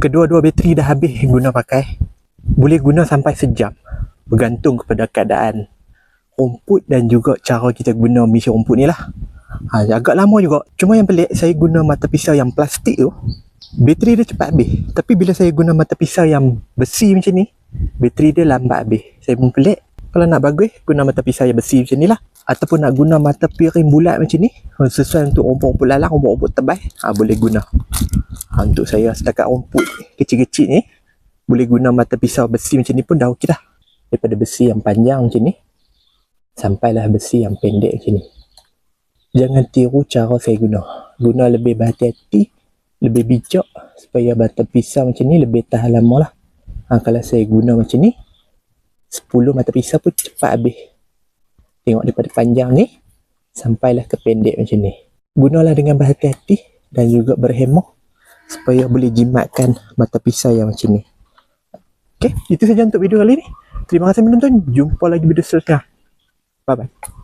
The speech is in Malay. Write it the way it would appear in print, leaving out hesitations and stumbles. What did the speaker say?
kedua-dua bateri dah habis guna pakai. Boleh guna sampai sejam, bergantung kepada keadaan rumput dan juga cara kita guna mesin rumput ni lah. Agak lama juga. Cuma yang pelik, saya guna mata pisau yang plastik tu, bateri dia cepat habis. Tapi bila saya guna mata pisau yang besi macam ni, bateri dia lambat habis. Saya pun pelik. Kalau nak bagus, guna mata pisau yang besi macam ni lah. Ataupun nak guna mata piring bulat macam ni, sesuai untuk rumput-rumput lalang, rumput-rumput tebal, boleh guna. Untuk saya setakat rumput kecil-kecil ni, boleh guna mata pisau besi macam ni pun dah okey dah. Daripada besi yang panjang macam ni, sampailah besi yang pendek macam ni. Jangan tiru cara saya guna. Guna lebih berhati-hati, lebih bijak, supaya mata pisau macam ni lebih tahan lama lah. Kalau saya guna macam ni, 10 mata pisau pun cepat habis. Tengok daripada panjang ni, sampailah ke pendek macam ni. Gunalah dengan berhati-hati dan juga berhemah, supaya boleh jimatkan mata pisau yang macam ni. Okay, itu saja untuk video kali ni. Terima kasih menonton. Jumpa lagi video seterusnya. Bye-bye.